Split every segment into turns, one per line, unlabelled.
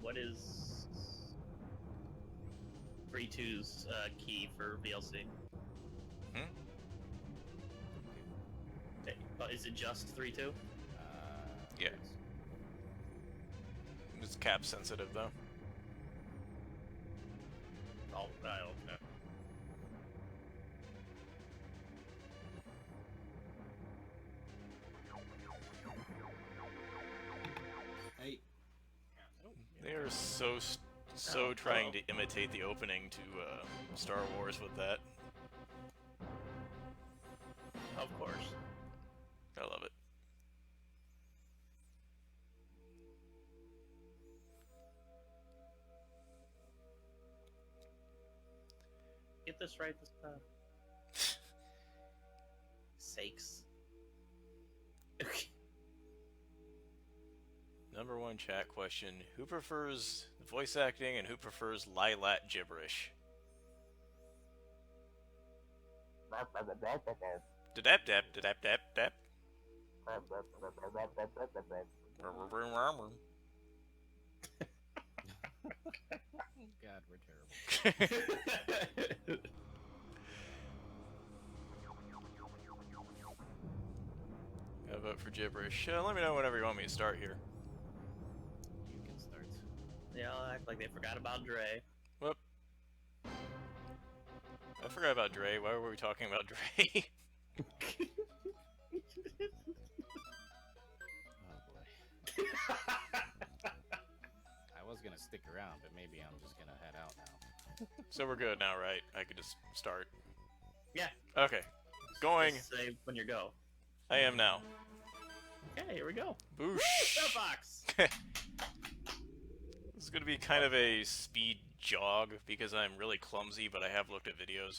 What is TheThreeTwo's key for VLC?
Hmm?
Is it just TheThreeTwo?
Yeah. It's cap sensitive though.
Oh, okay.
Hey.
They are so trying to imitate the opening to Star Wars with that.
Of course.
I love it.
Get this right this time. Sakes. Okay.
Number one chat question: who prefers voice acting and who prefers Lilat gibberish? Dap dap dap dap dap.
God, we're terrible.
Gotta vote for gibberish. Let me know whenever you want me to start here.
You can start.
They all act like they forgot about Dre.
Whoop. I forgot about Dre. Why were we talking about Dre?
Oh boy. I was gonna stick around, but maybe I'm just gonna head out now.
So we're good now, right? I could just start.
Yeah.
Okay. Going.
Just say when you go.
I am now.
Okay, here we go.
Boosh.
StarFox!
This is going to be kind of a speed jog because I'm really clumsy, but I have looked at videos.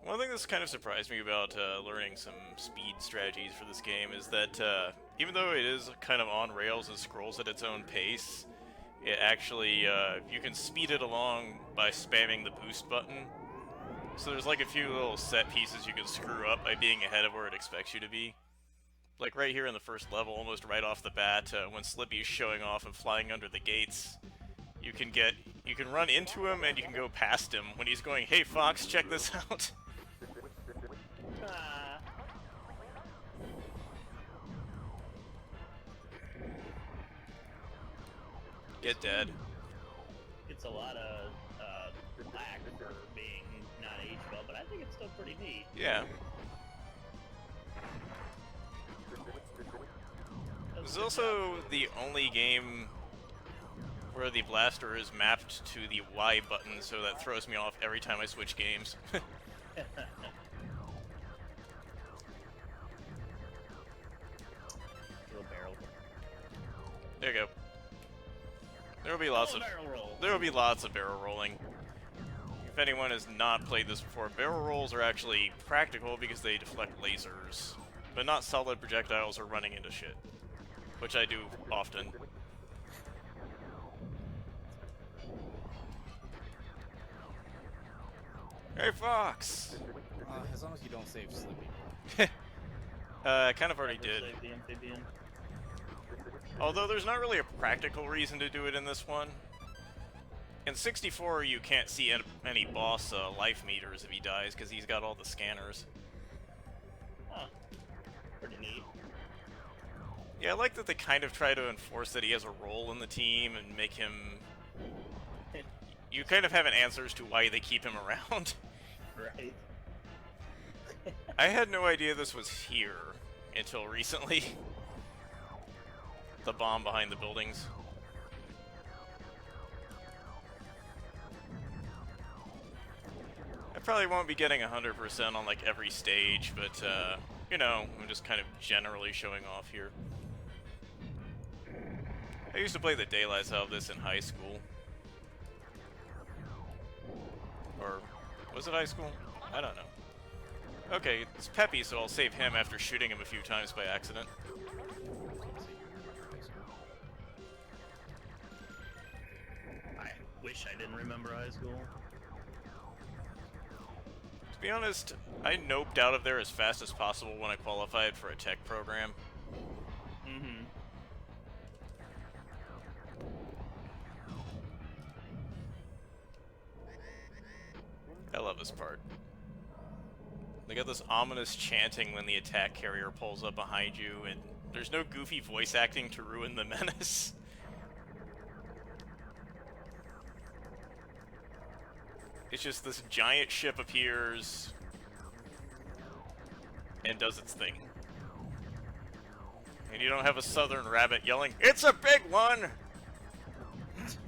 One thing that's kind of surprised me about learning some speed strategies for this game is that even though it is kind of on rails and scrolls at its own pace, it actually, you can speed it along by spamming the boost button. So there's like a few little set pieces you can screw up by being ahead of where it expects you to be. Like right here in the first level, almost right off the bat, when Slippy's showing off and flying under the gates, you can run into him and you can go past him when he's going, "Hey Fox, check this out." Get dead.
It's a lot of black for being not aged well, but I think it's still pretty neat.
Yeah. This is also the only game where the blaster is mapped to the Y button, so that throws me off every time I switch games.
Do a barrel.
There you go. There will be lots of barrel rolling. If anyone has not played this before, barrel rolls are actually practical because they deflect lasers, but not solid projectiles or running into shit, which I do often. Hey Fox!
As long as you don't save Slippy.
I kind of already did.
Save the amphibian.
Although there's not really a practical reason to do it in this one. In 64, you can't see any boss life meters if he dies, because he's got all the scanners.
Huh. Pretty neat.
Yeah, I like that they kind of try to enforce that he has a role in the team and make him... You kind of have an answer as to why they keep him around.
Right.
I had no idea this was here until recently. The bomb behind the buildings. I probably won't be getting 100% on like every stage, but you know, I'm just kind of generally showing off here. I used to play the daylights out of this in high school. Or was it high school? I don't know. Okay, it's Peppy, so I'll save him after shooting him a few times by accident.
I wish I didn't remember high school.
To be honest, I noped out of there as fast as possible when I qualified for a tech program.
Mm-hmm.
I love this part. They got this ominous chanting when the attack carrier pulls up behind you, and there's no goofy voice acting to ruin the menace. It's just this giant ship appears and does its thing. And you don't have a southern rabbit yelling, "It's a big one!"
It's a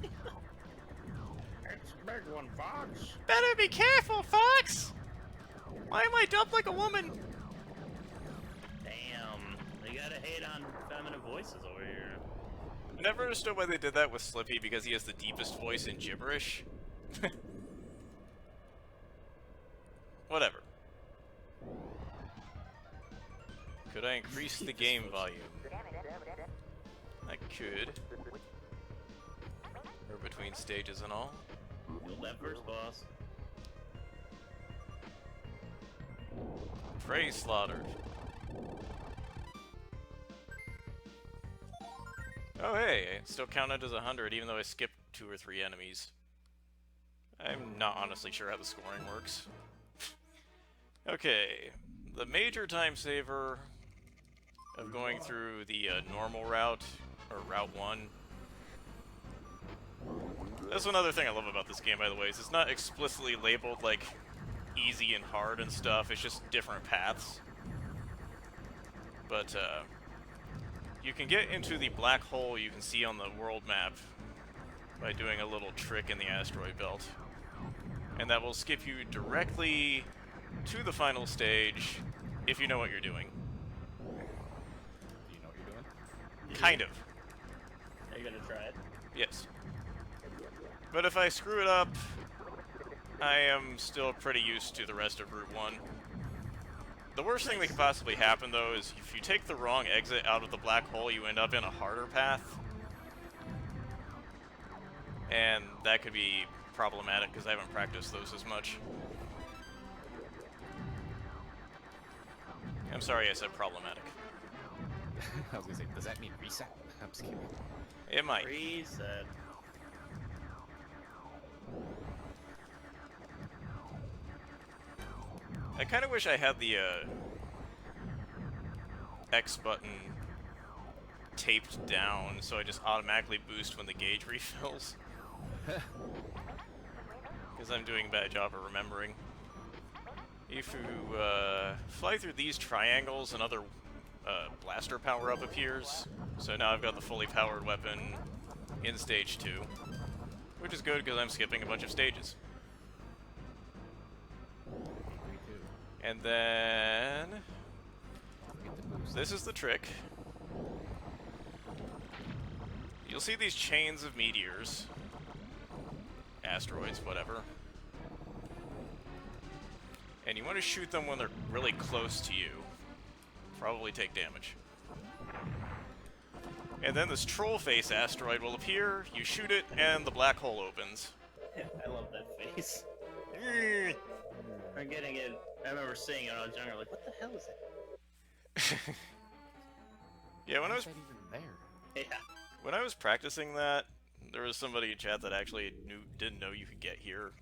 big one, Fox.
Better be careful, Fox! Why am I dubbed like a woman?
Damn, they gotta hate on feminine voices over here.
I never understood why they did that with Slippy, because he has the deepest voice in gibberish. Whatever. Could I increase the game volume? I could. Or between stages and all.
Build that first boss.
Prey slaughtered. Oh hey, it still counted as 100 even though I skipped 2 or 3 enemies. I'm not honestly sure how the scoring works. Okay, the major time saver of going through the normal route, or Route 1. That's another thing I love about this game, by the way, is it's not explicitly labeled like easy and hard and stuff, it's just different paths. But you can get into the black hole you can see on the world map by doing a little trick in the asteroid belt. And that will skip you directly to the final stage if you know what you're doing.
Do you know what you're doing?
Kind of.
Are you gonna try it?
Yes. But if I screw it up, I am still pretty used to the rest of Route 1. The worst thing that could possibly happen, though, is if you take the wrong exit out of the black hole, you end up in a harder path. And that could be problematic, because I haven't practiced those as much. I'm sorry I said problematic.
I was gonna say, does that mean reset? I'm just kidding.
It might.
Reset.
I kind of wish I had the X button taped down so I just automatically boost when the gauge refills. Because I'm doing a bad job of remembering. If you fly through these triangles, another blaster power-up appears. So now I've got the fully powered weapon in Stage 2. Which is good because I'm skipping a bunch of stages. And then this is the trick. You'll see these chains of meteors. Asteroids, whatever. And you want to shoot them when they're really close to you. Probably take damage. And then this troll face asteroid will appear, you shoot it, and the black hole opens.
I love that face. I'm getting it. I remember seeing it when I was younger, like, what the hell is that?
Yeah, when I was
Is that even there?
Yeah.
when I was practicing that, there was somebody in chat that actually didn't know you could get here.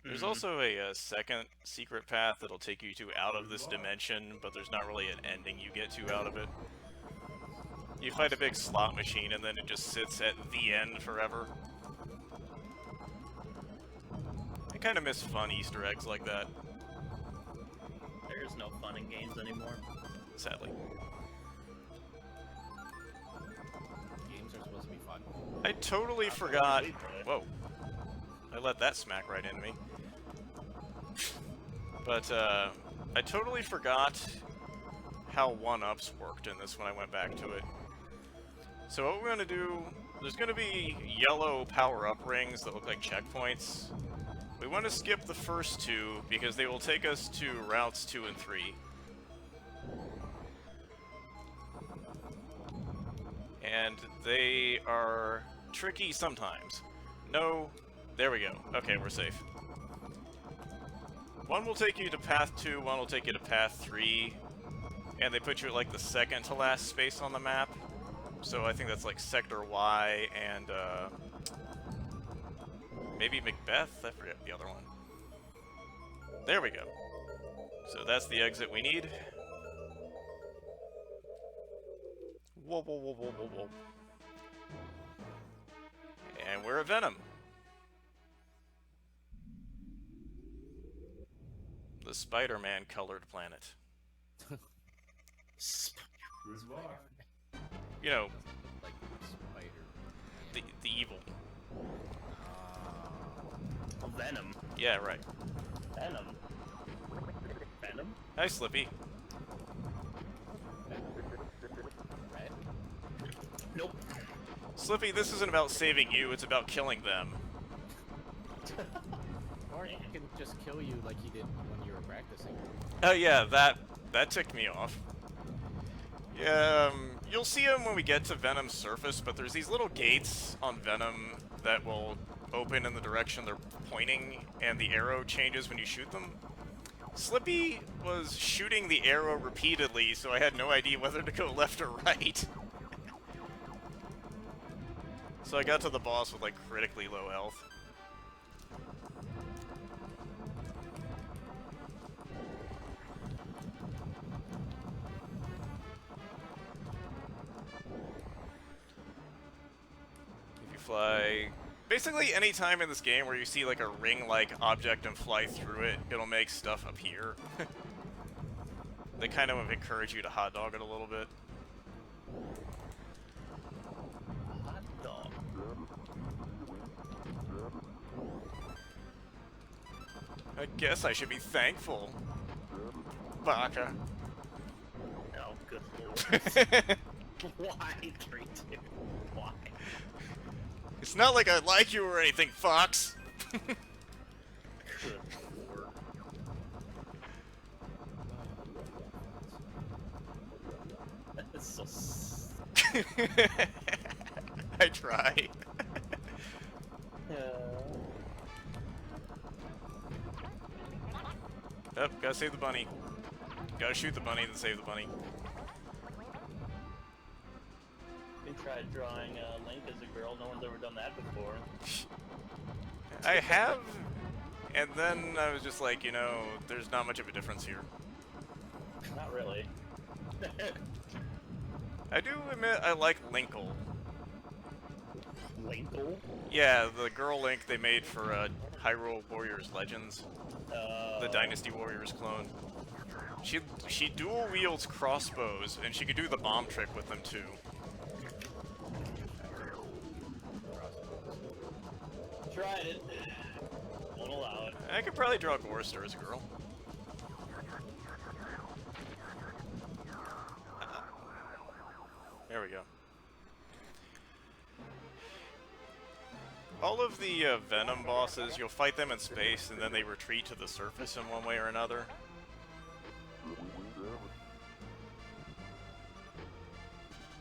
There's also a second secret path that'll take you to out of this dimension, but there's not really an ending you get to out of it. You fight a big slot machine and then it just sits at the end forever. I kind of miss fun Easter eggs like that,
There's no fun in games anymore.
sadly.
Games are supposed to be fun.
I totally forgot. Whoa. I let that smack right into me. But, I totally forgot how 1-ups worked in this when I went back to it. So what we're going to do, there's going to be yellow power-up rings that look like checkpoints. We want to skip the first 2 because they will take us to routes 2 and 3. And they are tricky sometimes. No, there we go. Okay, we're safe. One will take you to path 2, one will take you to path 3, and they put you at like the second to last space on the map. So I think that's like Sector Y and maybe Macbeth? I forget the other one. There we go. So that's the exit we need. Whoa, whoa, whoa, whoa, whoa, whoa. And we're at Venom. The Spider-Man colored planet.
Who's Mark?
You know,
Like spider.
the evil.
Oh, Venom.
Yeah, right.
Venom. Venom?
Hi, Slippy.
Red?
Nope.
Slippy, this isn't about saving you, it's about killing them.
Or he can just kill you like he did when you were practicing.
Oh yeah, that ticked me off. Yeah, you'll see them when we get to Venom's surface, but there's these little gates on Venom that will open in the direction they're pointing, and the arrow changes when you shoot them. Slippy was shooting the arrow repeatedly, so I had no idea whether to go left or right. So I got to the boss with like critically low health. Fly. Basically, any time in this game where you see like a ring-like object and fly through it, it'll make stuff appear. They kind of encourage you to hot dog it a little bit.
Hot dog.
I guess I should be thankful. Baka.
Oh, good lord. Why, 3-2? Why?
It's not like I like you or anything, Fox.
Good lord. That's so...
I try. Oh, gotta save the bunny. Gotta shoot the bunny, then save the bunny.
We tried drawing Link as a girl. No one's ever done that before.
I have, and then I was just like, you know, there's not much of a difference here.
Not really.
I do admit I like Linkle.
Linkle?
Yeah, the girl Link they made for Hyrule Warriors Legends. The Dynasty Warriors clone. She dual wields crossbows, and she could do the bomb trick with them too.
Tried it. Won't allow it.
I could probably draw Gorster as a girl. There we go. All of the Venom bosses, you'll fight them in space, and then they retreat to the surface in one way or another.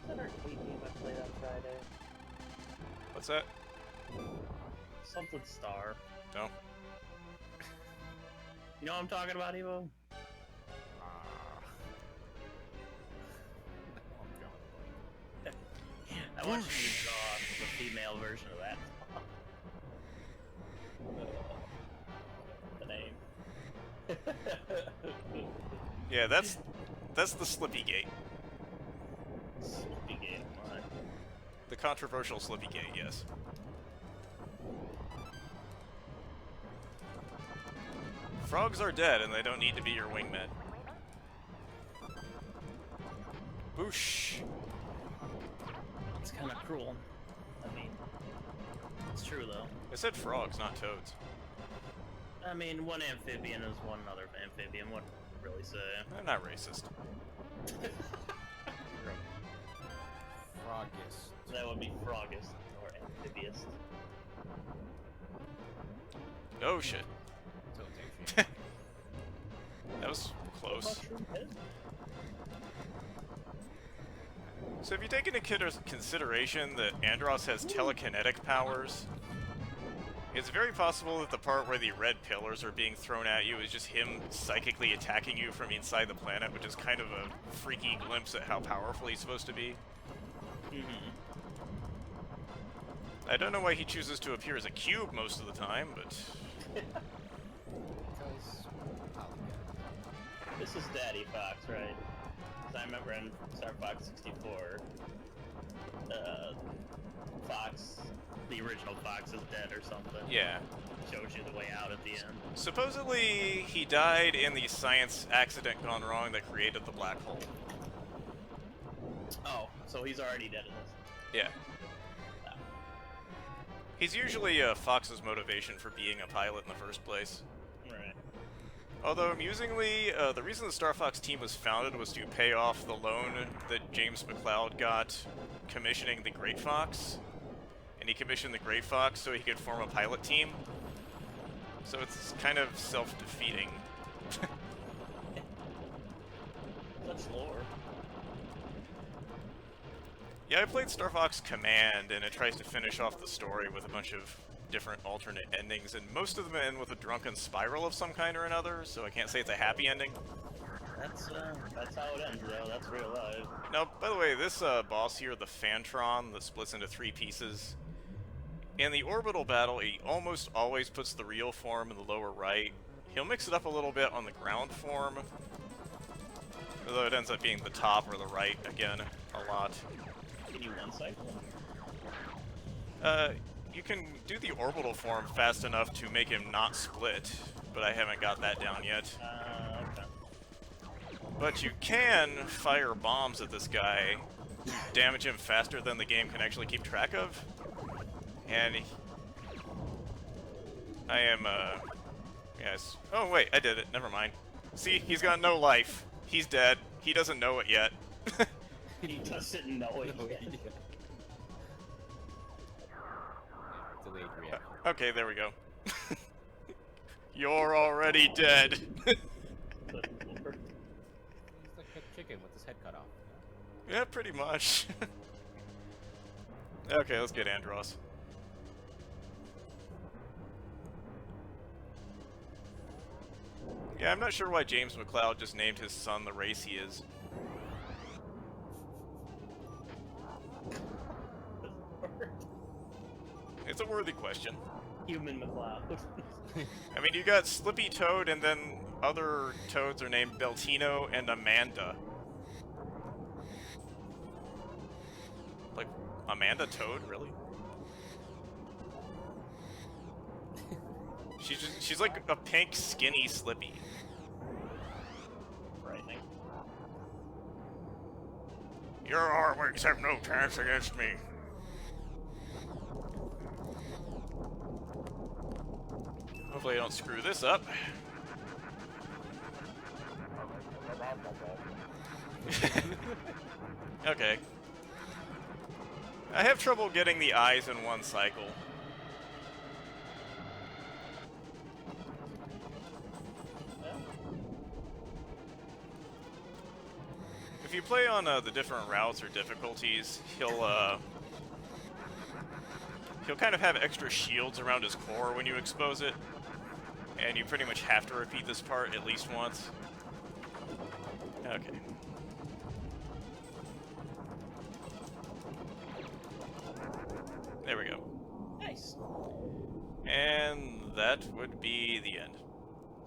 That arcade game I played on Friday.
What's that?
Something Star.
No.
You know what I'm talking about, Evo? I want you to draw the female version of that. The name.
Yeah, that's the Slippy Gate.
Slippy game, my.
The controversial Slippy Gate, yes. Frogs are dead, and they don't need to be your wingmen. Boosh!
It's kind of cruel. I mean, it's true though.
I said frogs, not toads.
I mean, one amphibian is one other amphibian. What really say?
I'm not racist.
Frogist.
That would be frogist or amphibious.
Oh shit.
Toad's
That was close.
Mushroom head?
So have you taken into consideration that Andros has telekinetic powers? It's very possible that the part where the red pillars are being thrown at you is just him psychically attacking you from inside the planet, which is kind of a freaky glimpse at how powerful he's supposed to be.
Mm-hmm.
I don't know why he chooses to appear as a cube most of the time, but...
Because
This is Daddy Fox, right? 'Cause I remember in StarFox 64, Fox, the original Fox is dead or something.
Yeah.
Shows you the way out at the end.
Supposedly, he died in the science accident gone wrong that created the black hole.
Oh, so he's already dead in this.
Yeah.
Oh.
He's usually Fox's motivation for being a pilot in the first place.
Right.
Although, amusingly, the reason the StarFox team was founded was to pay off the loan that James McCloud got commissioning the Great Fox. And he commissioned the Great Fox so he could form a pilot team. So it's kind of self-defeating.
Such lore.
Yeah, I played Star Fox Command, and it tries to finish off the story with a bunch of different alternate endings, and most of them end with a drunken spiral of some kind or another, so I can't say it's a happy ending.
That's how it ends, though. That's real life.
Now, by the way, this boss here, the Fantron, that splits into 3 pieces, in the orbital battle, he almost always puts the real form in the lower right. He'll mix it up a little bit on the ground form, although it ends up being the top or the right again a lot.
Can you one-cycle?
You can do the orbital form fast enough to make him not split, but I haven't got that down yet.
Okay.
But you can fire bombs at this guy, damage him faster than the game can actually keep track of. And I am, yes. Oh wait, I did it, never mind. See, he's got no life. He's dead. He doesn't know it yet.
He doesn't know it yet.
Delayed reaction.
Okay, there we go. You're already dead.
Good lord.
He's like a chicken with his head cut off.
Yeah, pretty much. Okay, let's get Andros. Yeah, I'm not sure why James McCloud just named his son the race he is. It's a worthy question.
Human McCloud.
I mean, you got Slippy Toad, and then other toads are named Beltino and Amanda. Like, Amanda Toad, really? She's like a pink, skinny Slippy.
Frightening.
Your artworks have no chance against me. Hopefully I don't screw this up. Okay. I have trouble getting the eyes in one cycle. If you play on the different routes or difficulties, he'll kind of have extra shields around his core when you expose it, and you pretty much have to repeat this part at least once. Okay. There we go.
Nice.
And that would be the end.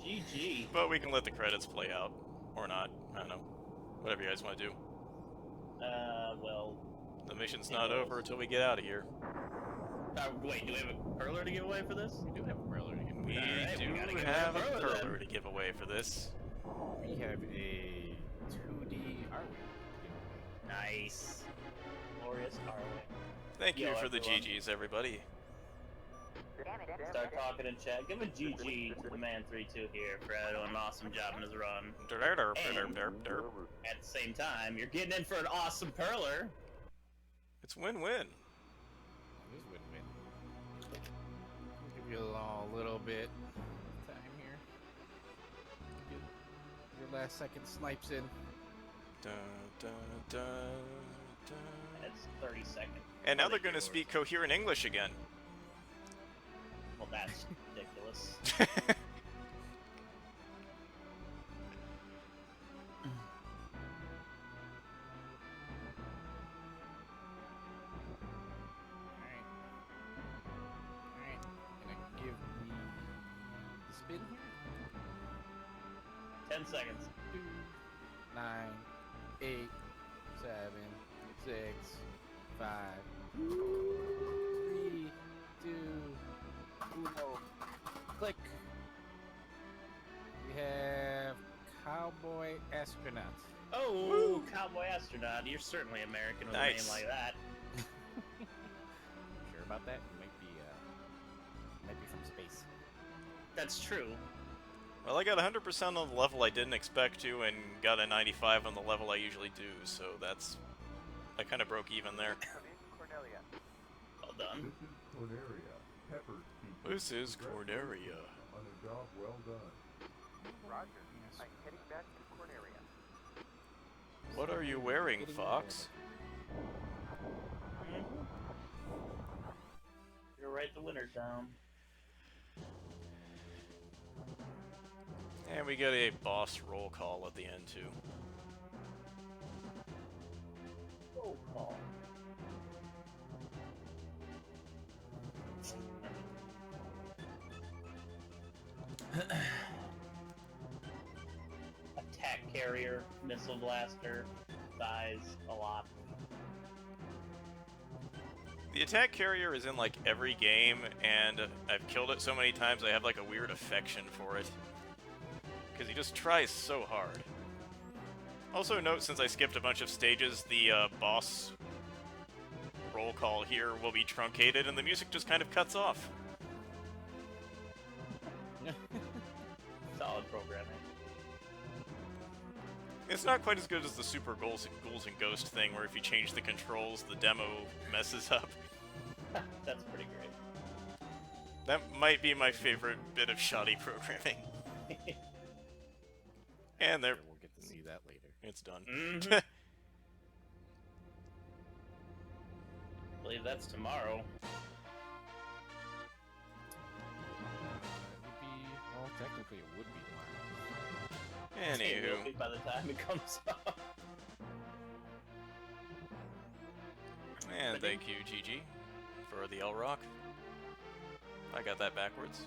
GG.
But we can let the credits play out. Or not. I don't know. Whatever you guys want to do.
Well...
The mission's not over until we get out of here.
Wait, do we have a perler to give away for this?
We do have a perler to give
We
away.
Alright, we gotta
do
give
have a
away a perler,
perler
then.
to give away for this.
We have a 2D artwork.
Nice. Glorious Harley.
Thank you
Yo,
for the
everyone.
GGs, everybody.
Start talking in chat. Give a GG to the man 3-2 here for doing an awesome job in his run. At the same time, you're getting in for an awesome perler.
It's win-win.
It is win-win. Give you all a little bit of time here. Get your last second snipes in.
Dun, dun, dun, dun.
That's 30 seconds.
And now they're going to speak coherent English again.
Well, that's ridiculous.
Alright. Gonna give me the spin here.
10 seconds.
2, 9, 8, 7, 6, 5, 3, 2, 1. Click. We have Cowboy Astronaut.
Oh,
Woo!
Cowboy Astronaut. You're certainly American with
Nice.
a name like that.
Sure about that? You might be from space.
That's true.
Well, I got 100% on the level I didn't expect to, and got a 95 on the level I usually do, so that's... I kind of broke even there.
Cornelia.
Well done.
This is Corneria.
On a job well done.
Roger. I'm heading back to Cornelia.
What are you wearing, Fox?
You're right, the winter town.
And we get a boss roll call at the end, too.
Oh, call. Attack carrier, missile blaster, size, a lot.
The attack carrier is in, like, every game, and I've killed it so many times I have, like, a weird affection for it. Because he just tries so hard. Also note, since I skipped a bunch of stages, the boss roll call here will be truncated, and the music just kind of cuts off.
Solid programming.
It's not quite as good as the Super Ghouls and Ghost thing, where if you change the controls, the demo messes up.
That's pretty great.
That might be my favorite bit of shoddy programming. And there,
We'll get to see that later.
it's done.
Mm-hmm. I believe that's tomorrow.
Well, technically it would be tomorrow.
It will
Anywho,
be by the time it comes up.
and thank you, GG, for the L-Rock. I got that backwards.